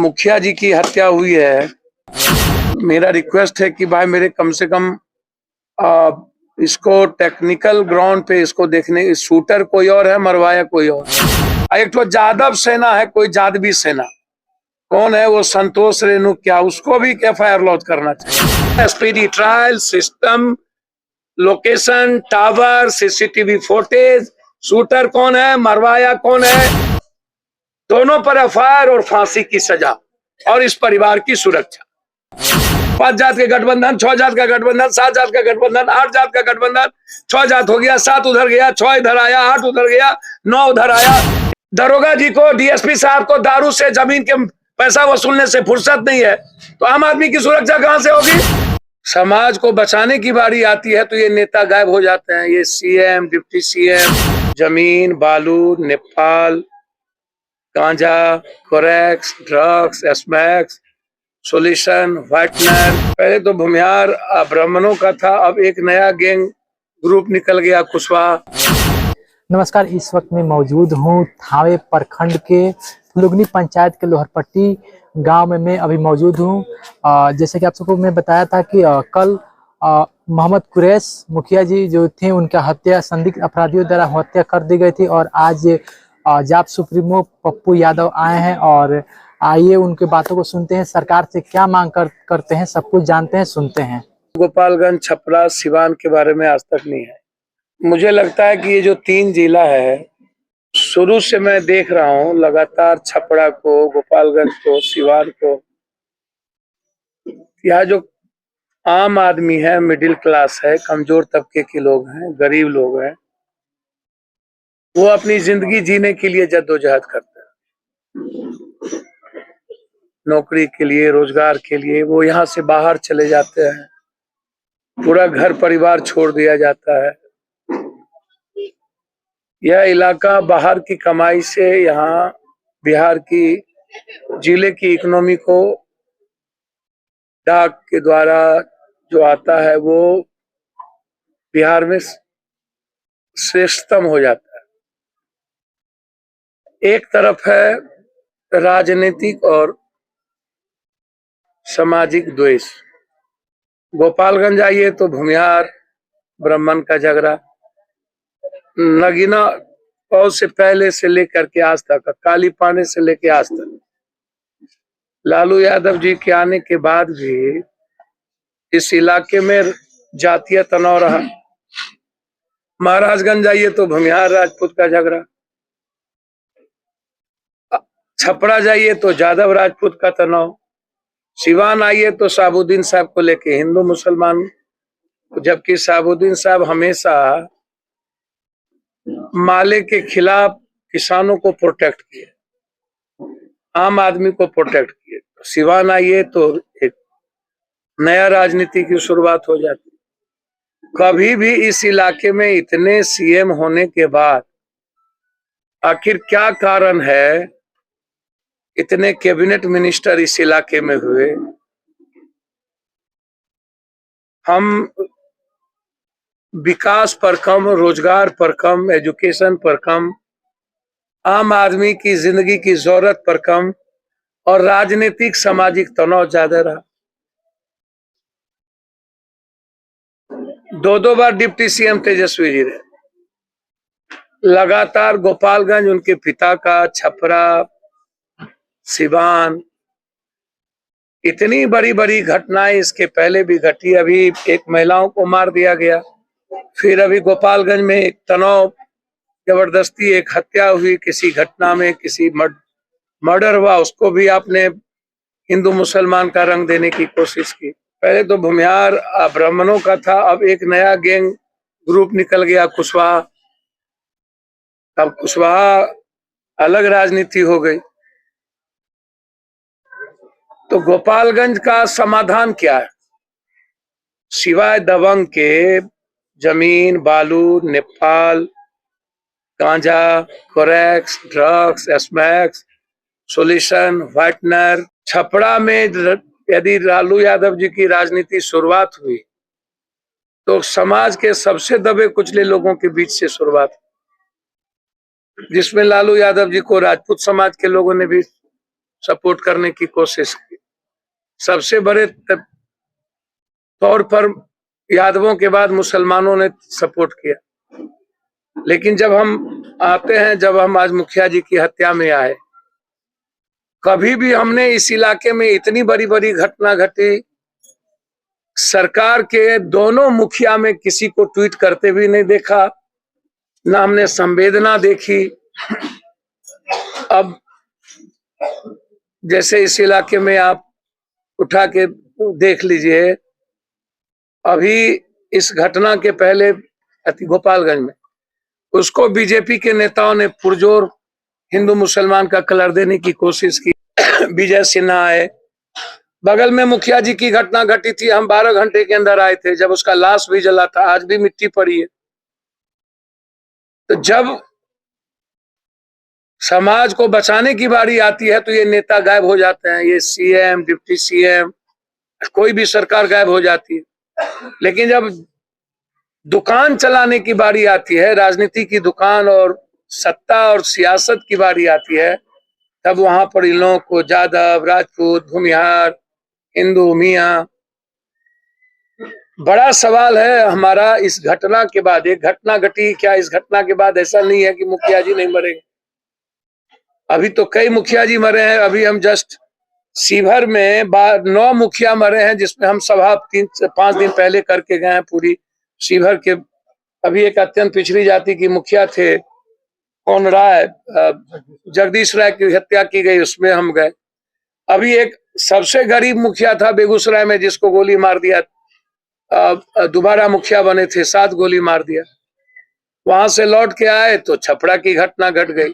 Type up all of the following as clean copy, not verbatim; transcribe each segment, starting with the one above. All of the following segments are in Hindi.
मुखिया जी की हत्या हुई है, मेरा रिक्वेस्ट है कि भाई मेरे कम से कम आ, इसको टेक्निकल ग्राउंड पे इसको देखने, शूटर कोई और है, मरवाया कोई और। एक तो जादव सेना है, कोई जादवी सेना, कौन है वो संतोष रेणु, क्या उसको भी FIR लॉन्च करना चाहिए। Speedy trial system, location, tower, CCTV footage, shooter कौन है, मरवाया कौन है, दोनों पर FIR और फांसी की सजा, और इस परिवार की सुरक्षा। 5 जात के गठबंधन, 6 जात का गठबंधन, 7 जात का गठबंधन, 8 जात का गठबंधन, 6 जात हो गया, 7 उधर गया, 6 इधर आया, 8 उधर गया, 9 उधर आया। दरोगा जी को, DSP साहब को दारू से, जमीन के पैसा वसूलने से फुर्सत नहीं है, तो आम आदमी की सुरक्षा कहां से होगी? समाज को बचाने की बारी आती है तो ये नेता गायब हो जाते हैं। ये CM, डिप्टी CM, जमीन, बालू, नेपाल, गांजा, Corex, drugs, smacks, solution, whitener. पहले तो भूमिहार ब्राह्मणों का था, अब एक नया गैंग ग्रुप निकल गया, कुशवाहा। नमस्कार, इस वक्त मैं मौजूद हूँ थावे प्रखंड के फुलुगनी पंचायत के लोहरपट्टी गांव में मैं अभी मौजूद हूँ। जैसे कि आप सबको मैं बताया था कि कल मोहम्मद कुरैश मुखिया जी जो थे उनका हत्या संदिग्ध अपराधियों द्वारा हत्या कर दी गई थी, और आज जाप सुप्रीमो पप्पू यादव आए हैं। और आइए उनके बातों को सुनते हैं, सरकार से क्या मांग करते हैं, सब कुछ जानते हैं, सुनते हैं। गोपालगंज, छपरा, सिवान के बारे में आज तक नहीं है। मुझे लगता है कि ये जो 3 जिला है, शुरू से मैं देख रहा हूँ लगातार, छपरा को, गोपालगंज को, सिवान को, यहाँ जो आम आदमी है, मिडिल क्लास है, कमजोर तबके के लोग हैं, गरीब लोग हैं, वो अपनी जिंदगी जीने के लिए जद्दोजहद करते हैं, नौकरी के लिए, रोजगार के लिए। वो यहाँ से बाहर चले जाते हैं, पूरा घर परिवार छोड़ दिया जाता है। यह इलाका बाहर की कमाई से यहाँ बिहार की जिले की इकोनॉमी को डाक के द्वारा जो आता है वो बिहार में श्रेष्ठतम हो जाता है। एक तरफ है राजनीतिक और सामाजिक द्वेष। गोपालगंज आइए तो भूमिहार ब्राह्मण का झगड़ा, नगीना पौ से पहले से लेकर के आज तक, काली पानी से लेकर आज तक, लालू यादव जी के आने के बाद भी इस इलाके में जातीय तनाव रहा। महाराजगंज जाइए तो भूमिहार राजपूत का झगड़ा, छपरा जाइए तो जादव राजपूत का तनाव, सिवान आइए तो साबुद्दीन साहब को लेके हिंदू मुसलमान, जबकि साबुद्दीन साहब हमेशा माले के खिलाफ किसानों को प्रोटेक्ट किए, आम आदमी को प्रोटेक्ट किए। सिवान आइए तो एक नया राजनीति की शुरुआत हो जाती। कभी भी इस इलाके में इतने CM होने के बाद आखिर क्या कारण है, इतने कैबिनेट मिनिस्टर इस इलाके में हुए? हम विकास पर कम, रोजगार पर कम, एजुकेशन पर कम, आम आदमी की जिंदगी की जरूरत पर कम, और राजनीतिक सामाजिक तनाव ज्यादा रहा। 2 बार डिप्टी CM तेजस्वी जी रहे, लगातार गोपालगंज उनके पिता का, छपरा, सिवान, इतनी बड़ी बड़ी घटनाएं इसके पहले भी घटी। अभी एक महिलाओं को मार दिया गया, फिर अभी गोपालगंज में एक तनाव, जबरदस्ती एक हत्या हुई, किसी घटना में किसी मर्डर हुआ, उसको भी आपने हिंदू मुसलमान का रंग देने की कोशिश की। पहले तो भूमिहार ब्राह्मणों का था, अब एक नया गैंग ग्रुप निकल गया, कुशवाहा। अब कुशवाहा अलग राजनीति हो गई। तो गोपालगंज का समाधान क्या है, सिवाय दबंग के? जमीन, बालू, नेपाल, गांजा, Corex, drugs, smacks, solution, whitener. Chhapra में यदि लालू यादव जी की राजनीति शुरुआत हुई तो समाज के सबसे दबे कुचले लोगों के बीच से शुरुआत, जिसमें लालू यादव जी को राजपूत समाज के लोगों ने भी सपोर्ट करने की कोशिश की। सबसे बड़े तौर पर यादवों के बाद मुसलमानों ने सपोर्ट किया। लेकिन जब हम आते हैं, जब हम आज मुखिया जी की हत्या में आए, कभी भी हमने इस इलाके में इतनी बड़ी बड़ी घटना घटी, सरकार के दोनों मुखिया में किसी को ट्वीट करते भी नहीं देखा, ना हमने संवेदना देखी। अब जैसे इस इलाके में आप उठा के देख लीजिए, अभी इस घटना के पहले गोपालगंज में उसको बीजेपी के नेताओं ने पुरजोर हिंदू मुसलमान का कलर देने की कोशिश की। विजय सिन्हा आए, बगल में मुखिया जी की घटना घटी थी, हम 12 घंटे के अंदर आए थे, जब उसका लाश भी जला था, आज भी मिट्टी पड़ी है। तो जब समाज को बचाने की बारी आती है तो ये नेता गायब हो जाते हैं, ये सीएम, डिप्टी सीएम, कोई भी सरकार गायब हो जाती है। लेकिन जब दुकान चलाने की बारी आती है, राजनीति की दुकान और सत्ता और सियासत की बारी आती है, तब वहां पर इन लोगों को जादव, राजपूत, भूमिहार, हिंदू, मियां। बड़ा सवाल है हमारा इस घटना के बाद। एक घटना घटी, क्या इस घटना के बाद ऐसा नहीं है कि मुखिया जी नहीं मरेंगे? अभी तो कई मुखिया जी मरे हैं। अभी हम जस्ट शिवहर में 9 मुखिया मरे हैं, जिसमें हम सभा 3 से 5 दिन पहले करके गए हैं पूरी शिवहर के। अभी एक अत्यंत पिछड़ी जाति की मुखिया थे, कौन राय, जगदीश राय की हत्या की गई, उसमें हम गए। अभी एक सबसे गरीब मुखिया था बेगूसराय में, जिसको गोली मार दिया, दोबारा मुखिया बने थे, 7 गोली मार दिया। वहां से लौट के आए तो छपरा की घटना घट गई।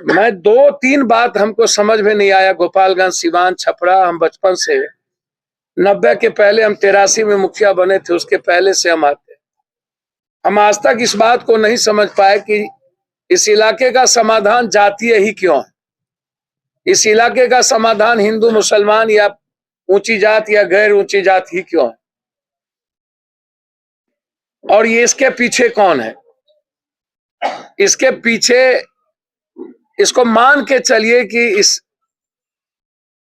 मैं 2-3 बात हमको समझ में नहीं आया। गोपालगंज, सिवान, छपरा, हम बचपन से 90 के पहले, हम 83 में मुखिया बने थे, उसके पहले से हम आते। हम आज तक इस बात को नहीं समझ पाए कि इस इलाके का समाधान जातीय ही क्यों है। इस इलाके का समाधान हिंदू मुसलमान या ऊंची जात या गैर ऊंची जात ही क्यों है, और ये इसके पीछे कौन है? इसके पीछे, इसको मान के चलिए कि इस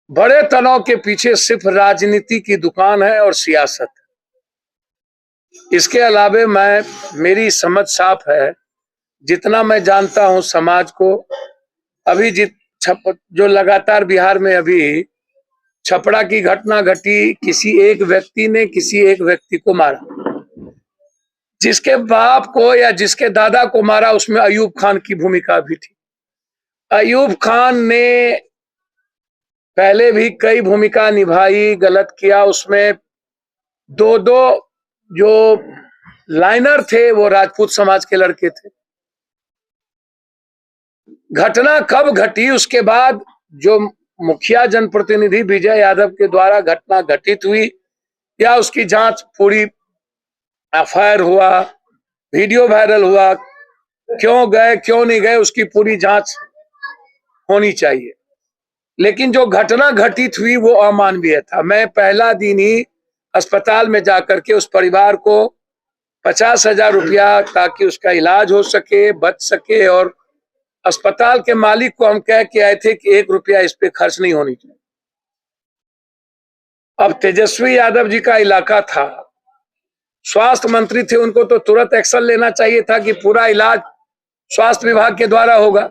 बड़े तनाव के पीछे सिर्फ राजनीति की दुकान है और सियासत। इसके अलावे मेरी समझ साफ है, जितना मैं जानता हूं समाज को। अभी जो लगातार बिहार में अभी छपरा की घटना घटी, किसी एक व्यक्ति ने किसी एक व्यक्ति को मारा, जिसके बाप को या जिसके दादा को मारा, उसमें अयूब खान की भूमिका भी थी। अयूब खान ने पहले भी कई भूमिका निभाई, गलत किया। उसमें 2 जो लाइनर थे वो राजपूत समाज के लड़के थे। घटना कब घटी, उसके बाद जो मुखिया जनप्रतिनिधि विजय यादव के द्वारा घटना घटित हुई, या उसकी जांच पूरी, एफआईआर हुआ, वीडियो वायरल हुआ, क्यों गए क्यों नहीं गए, उसकी पूरी जांच होनी चाहिए। लेकिन जो घटना घटित हुई वो अमानवीय था। मैं पहला दिन ही अस्पताल में जाकर के उस परिवार को 50,000 रुपया, ताकि उसका इलाज हो सके, बच सके, और अस्पताल के मालिक को हम कह के आए थे कि 1 रुपया इस पे खर्च नहीं होनी चाहिए। अब तेजस्वी यादव जी का इलाका था, स्वास्थ्य मंत्री थे, उनको तो तुरंत एक्शन लेना चाहिए था कि पूरा इलाज स्वास्थ्य विभाग के द्वारा होगा।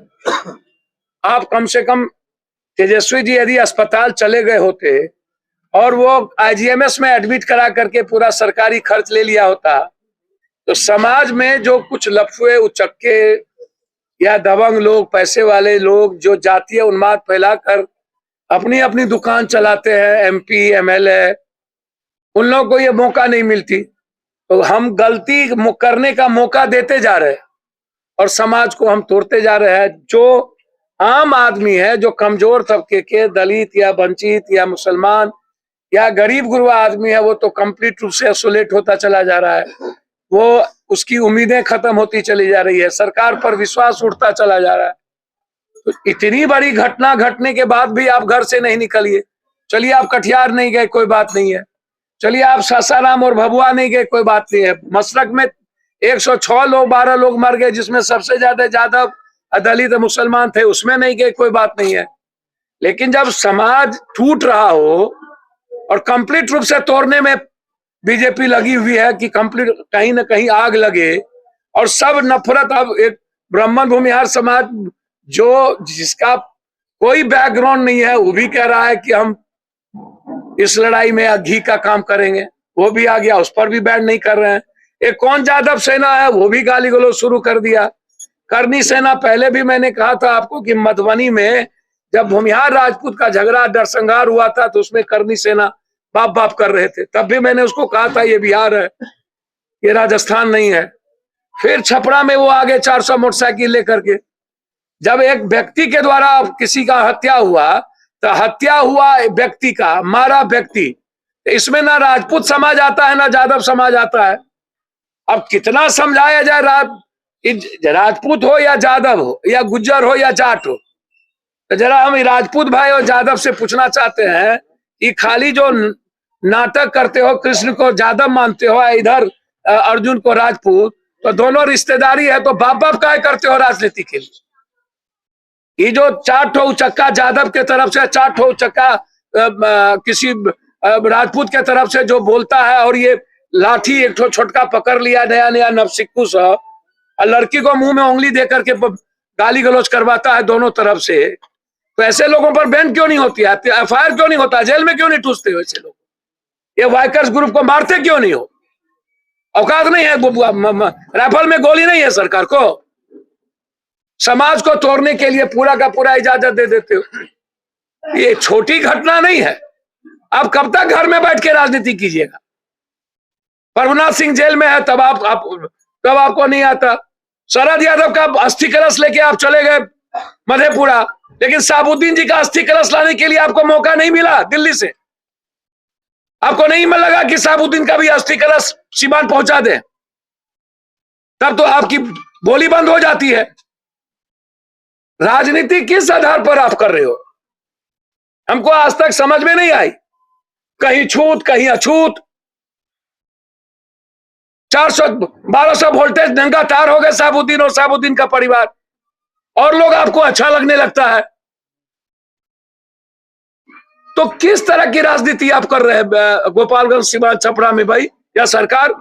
आप कम से कम तेजस्वी जी यदि अस्पताल चले गए होते और वो आईजीएमएस में एडमिट करा करके पूरा सरकारी खर्च ले लिया होता, तो समाज में जो कुछ लफुए, उचक्के या दबंग लोग, पैसे वाले लोग, जो जातीय उन्माद फैलाकर अपनी अपनी दुकान चलाते हैं, एमपी, एमएलए, उन लोगों को ये मौका नहीं मिलती। तो हम गलती करने का मौका देते जा रहे हैं और समाज को हम तोड़ते जा रहे हैं। जो आम आदमी है, जो कमजोर तबके के, दलित या वंचित या मुसलमान या गरीब गुरबा आदमी है, वो तो कंप्लीट रूप से आइसोलेट होता चला जा रहा है। वो, उसकी उम्मीदें खत्म होती चली जा रही है, सरकार पर विश्वास उठता चला जा रहा है। तो इतनी बड़ी घटना घटने के बाद भी आप घर से नहीं निकलिए। चलिए आप कटिहार नहीं गए, कोई बात नहीं है। चलिए आप सासाराम और भभुआ नहीं गए, कोई बात नहीं है। मशरक में 106 लोग, 12 लोग मर गए, जिसमें सबसे ज्यादा जादव, दलित, मुसलमान थे, उसमें नहीं गए, कोई बात नहीं है। लेकिन जब समाज टूट रहा हो और कंप्लीट रूप से तोड़ने में बीजेपी लगी हुई है कि कंप्लीट कहीं ना कहीं आग लगे और सब नफरत, अब एक ब्राह्मण भूमिहार समाज जो जिसका कोई बैकग्राउंड नहीं है वो भी कह रहा है कि हम इस लड़ाई में घी का काम करेंगे, वो भी आ गया, उस पर भी बैन नहीं कर रहे हैं। एक कौन जादव सेना है वो भी गाली गलौज शुरू कर दिया। करनी सेना, पहले भी मैंने कहा था आपको कि मधुबनी में जब भूमिहार राजपूत का झगड़ा नरसंहार हुआ था तो उसमें करनी सेना बाप बाप कर रहे थे, तब भी मैंने उसको कहा था ये बिहार है, ये राजस्थान नहीं है। फिर छपरा में वो आगे 400 मोटरसाइकिल लेकर के, जब एक व्यक्ति के द्वारा किसी का हत्या हुआ तो हत्या हुआ व्यक्ति का, मारा व्यक्ति, इसमें ना राजपूत समाज आता है ना यादव समाज आता है। अब कितना समझाया जाए, राजपूत हो या यादव हो या गुज्जर हो या जाट हो, तो जरा हम राजपूत भाई और यादव से पूछना चाहते हैं कि खाली जो नाटक करते हो, कृष्ण को यादव मानते हो, इधर अर्जुन को राजपूत, तो दोनों रिश्तेदारी है, तो बाप बाप काय करते हो राजनीति के लिए? ये जो 4 ठो चक्का यादव के तरफ से, 4 ठो चक्का किसी राजपूत के तरफ से जो बोलता है, और ये लाठी एक ठो छोटका पकड़ लिया नया नया नवसिक्कू सा, और लड़की को मुंह में उंगली दे करके गाली गलौज करवाता है दोनों तरफ से, तो ऐसे लोगों पर बैन क्यों नहीं होती है? एफआईआर क्यों नहीं होता? जेल में क्यों नहीं ठूसते हो ऐसे लोग? ये वाइकर्स ग्रुप को मारते क्यों नहीं हो? औकात नहीं है, राइफल में गोली नहीं है सरकार को? समाज को तोड़ने के लिए पूरा का पूरा इजाजत दे देते हो। ये छोटी घटना नहीं है। आप कब तक घर में बैठ के राजनीति कीजिएगा? प्रभुनाथ सिंह जेल में है तब तब आपको नहीं आता। शरद यादव का अस्थि कलश लेके आप चले गए मधेपुरा, लेकिन साबुद्दीन जी का अस्थि कलश लाने के लिए आपको मौका नहीं मिला दिल्ली से। आपको नहीं लगा कि साबुद्दीन का भी अस्थि कलश सीमान पहुंचा दे, तब तो आपकी बोली बंद हो जाती है। राजनीति किस आधार पर आप कर रहे हो? हमको आज तक समझ में नहीं आई। कहीं छूत कहीं अछूत, 400-1200 वोल्टेज नंगा तार हो गए साबुद्दीन और साबुद्दीन का परिवार, और लोग आपको अच्छा लगने लगता है। तो किस तरह की राजनीति आप कर रहे हैं गोपालगंज, सीवान, छपरा में भाई? या सरकार,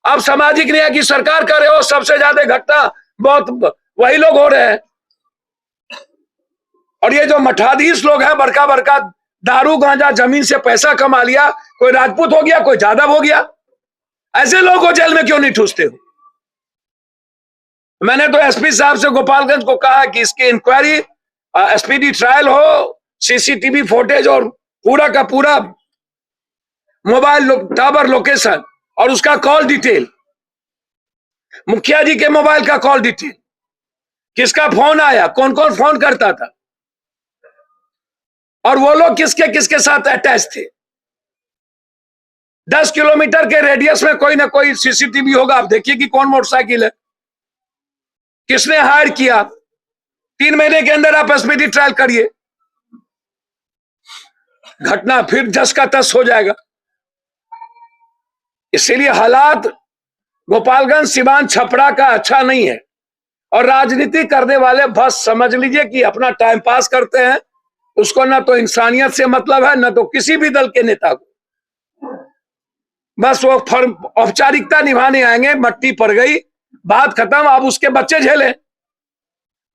आप सामाजिक न्याय की सरकार कर रहे हो, सबसे ज्यादा घटना बहुत वही लोग हो रहे हैं। और ये जो मठाधीश लोग हैं, बड़का बड़का दारू गांजा जमीन से पैसा कमा लिया, कोई राजपूत हो गया कोई यादव हो गया, ऐसे लोगों को जेल में क्यों नहीं ठूसते हो? मैंने तो एसपी साहब से गोपालगंज को कहा कि इसकी इंक्वायरी, स्पीडी ट्रायल हो, सीसीटीवी फुटेज और पूरा का पूरा मोबाइल टावर लोकेशन और उसका कॉल डिटेल, मुखिया जी के मोबाइल का कॉल डिटेल, किसका फोन आया, कौन कौन फोन करता था, और वो लोग किसके किसके साथ अटैच थे। 10 किलोमीटर के रेडियस में कोई ना कोई सीसीटीवी होगा, आप देखिए कि कौन मोटरसाइकिल है, किसने हायर किया। 3 महीने के अंदर आप स्पीडी ट्रायल करिए, घटना फिर जस का तस हो जाएगा। इसीलिए हालात गोपालगंज, सीवान, छपरा का अच्छा नहीं है। और राजनीति करने वाले बस समझ लीजिए कि अपना टाइम पास करते हैं, उसको ना तो इंसानियत से मतलब है, ना तो किसी भी दल के नेता को। बस वो औपचारिकता निभाने आएंगे, मट्टी पड़ गई, बात खत्म, अब उसके बच्चे झेले,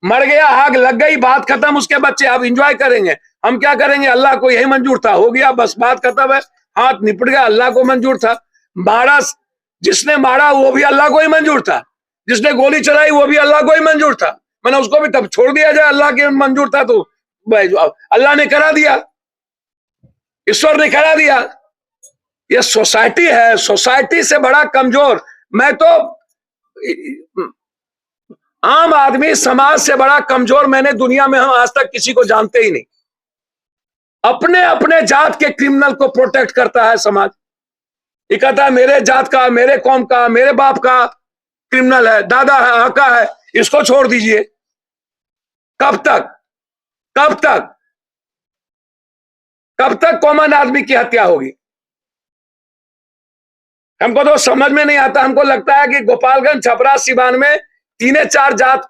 मर गया, आग लग गई, बात खत्म, उसके बच्चे अब एंजॉय करेंगे। हम क्या करेंगे? अल्लाह को यही मंजूर था, हो गया, बस बात खत्म है, हाथ निपट गया, अल्लाह को मंजूर था। मारा, जिसने मारा वो भी अल्लाह को ही मंजूर था, जिसने गोली चलाई वो भी अल्लाह को ही मंजूर था, मैंने उसको भी तब छोड़ दिया जाए, अल्लाह के मंजूर था तो अल्लाह ने करा दिया, ईश्वर ने करा दिया। ये सोसाइटी है, सोसाइटी से बड़ा कमजोर, मैं तो आम आदमी समाज से बड़ा कमजोर मैंने दुनिया में हम आज तक किसी को जानते ही नहीं। अपने अपने जात के क्रिमिनल को प्रोटेक्ट करता है समाज। ये कहता है मेरे जात का, मेरे कौम का, मेरे बाप का क्रिमिनल है, दादा है, आका है, इसको छोड़ दीजिए। कब तक कब तक कब तक कॉमन आदमी की हत्या होगी? हमको तो समझ में नहीं आता। हमको लगता है कि गोपालगंज, छपरा, सीवान में 3-4 जात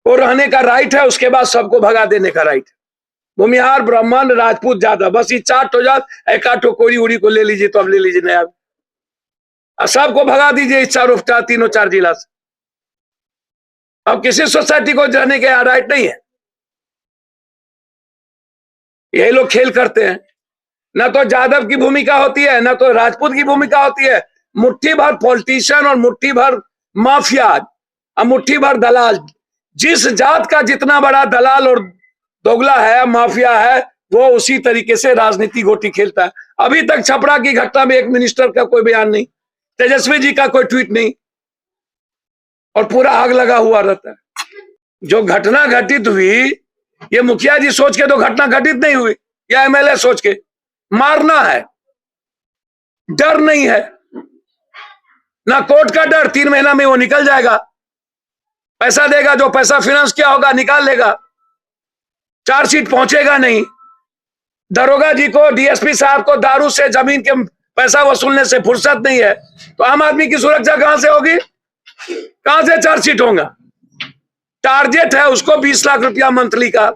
को रहने का राइट है, उसके बाद सबको भगा देने का राइट है। भूमिहार, ब्राह्मण, राजपूत, जादव, बस ये 4 ठो जात, एक आठ ठो कोरी उड़ी को ले लीजिए तो अब ले लीजिए नया, सबको भगा दीजिए इस तीनों 4 जिला से। अब किसी सोसाइटी को जाने के राइट नहीं है। यही लोग खेल करते हैं, ना तो जादव की भूमिका होती है, ना तो राजपूत की भूमिका होती है। मुट्ठी भर पॉलिटिशियन और मुट्ठी भर माफिया और मुट्ठी भर दलाल, जिस जात का जितना बड़ा दलाल और दोगला है, माफिया है, वो उसी तरीके से राजनीति गोटी खेलता है। अभी तक छपरा की घटना में एक मिनिस्टर का कोई बयान नहीं, तेजस्वी जी का कोई ट्वीट नहीं, और पूरा आग लगा हुआ रहता है। जो घटना घटित हुई, ये मुखिया जी सोच के तो घटना घटित नहीं हुई, या एमएलए सोच के। मारना है, डर नहीं है, ना कोर्ट का डर, 3 महीना में वो निकल जाएगा, पैसा देगा, जो पैसा फाइनेंस किया होगा निकाल लेगा, चार्जशीट पहुंचेगा नहीं। दरोगा जी को, डीएसपी साहब को दारू से, जमीन के पैसा वसूलने से फुर्सत नहीं है, तो आम आदमी की सुरक्षा कहां से होगी, कहां से चार्जशीट होगा। टारगेट है उसको 20 लाख रुपया मंथली का।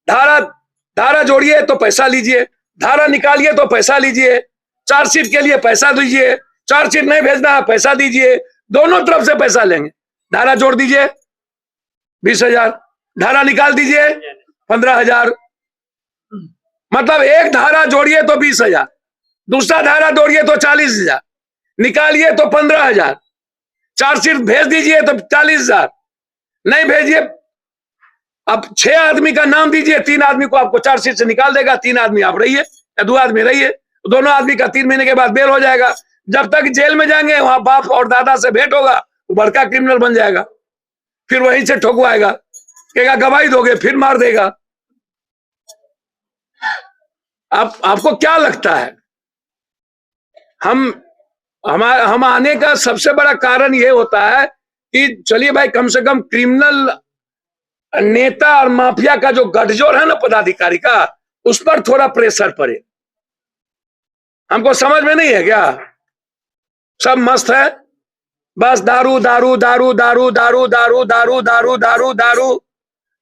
धारा जोड़िए तो पैसा लीजिए, धारा निकालिए तो पैसा लीजिए, चार्जशीट के लिए पैसा दीजिए, चार्जशीट नहीं भेजना है पैसा दीजिए, दोनों तरफ से पैसा लेंगे। धारा जोड़ दीजिए 20,000, धारा निकाल दीजिए 15,000, मतलब एक धारा जोड़िए तो 20,000, दूसरा धारा जोड़िए तो 40,000, निकालिए तो 15,000, चार्जशीट भेज दीजिए तो 40,000, नहीं भेजिए। अब 6 आदमी का नाम दीजिए, 3 आदमी को आपको चार्जशीट से निकाल देगा, 3 आदमी आप रहिए या 2 आदमी रहिए, दोनों आदमी का 3 महीने के बाद बेल हो जाएगा। जब तक जेल में जाएंगे वहां बाप और दादा से भेंट होगा, वो बड़का क्रिमिनल बन जाएगा, फिर वहीं से ठोकवाएगा, कहेगा गवाही दोगे, फिर मार देगा। आपको क्या लगता है, हम आने का सबसे बड़ा कारण यह होता है कि चलिए भाई, कम से कम क्रिमिनल नेता और माफिया का जो गठजोड़ है ना पदाधिकारी का, उस पर थोड़ा प्रेशर पड़े। हमको समझ में नहीं है क्या, सब मस्त है, बस दारू दारू दारू दारू दारू दारू दारू दारू दारू दारू,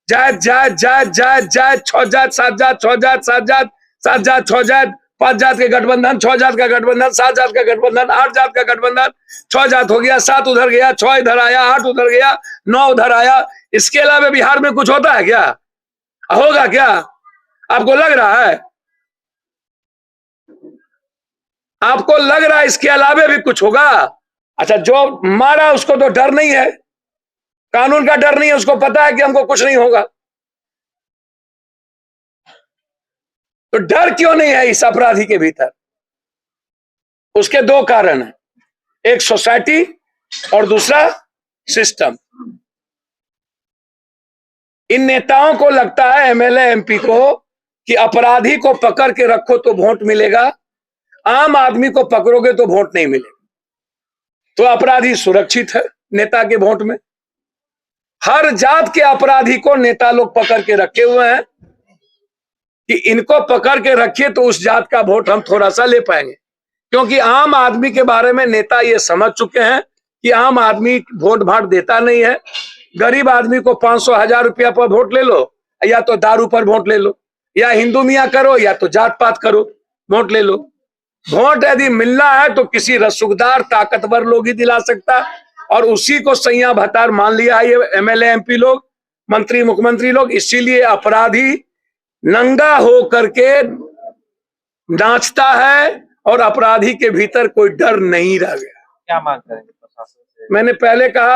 जायज जायज जायज जायज जायज, 6 जात 7 जात, 6 जात 7 जात, 7 जात 6 जात, 5 जात के गठबंधन, 6 जात का गठबंधन, 7 जात का गठबंधन, 8 जात का गठबंधन, 6 जात हो गया, 7 उधर गया, 6 इधर आया, 8 उधर गया, 9 उधर आया। इसके अलावा बिहार में कुछ होता है क्या, होगा क्या, आपको लग रहा है, आपको लग रहा है इसके अलावा भी कुछ होगा? अच्छा, जो मारा उसको तो डर नहीं है, कानून का डर नहीं है, उसको पता है कि हमको कुछ नहीं होगा, तो डर क्यों नहीं है इस अपराधी के भीतर? उसके 2 कारण हैं, एक सोसाइटी और दूसरा सिस्टम। इन नेताओं को लगता है, एमएलए एमपी को, कि अपराधी को पकड़ के रखो तो वोट मिलेगा, आम आदमी को पकड़ोगे तो वोट नहीं मिलेगा। तो अपराधी सुरक्षित है नेता के वोट में। हर जात के अपराधी को नेता लोग पकड़ के रखे हुए हैं कि इनको पकड़ के रखिए तो उस जात का वोट हम थोड़ा सा ले पाएंगे, क्योंकि आम आदमी के बारे में नेता ये समझ चुके हैं कि आम आदमी वोट भाट देता नहीं है। गरीब आदमी को 500-1000 रुपया पर वोट ले लो, या तो दारू पर वोट ले लो, या हिंदू मियाँ करो, या तो जात पात करो, वोट ले लो। वोट यदि मिलना है तो किसी रसूखदार ताकतवर लोग ही दिला सकता, और उसी को सैया भतार मान लिया है ये एमएलए एमपी लोग, मंत्री मुख्यमंत्री लोग। इसीलिए अपराधी नंगा हो करके नाचता है और अपराधी के भीतर कोई डर नहीं रह गया। क्या मांग करेंगे प्रशासन से? मैंने पहले कहा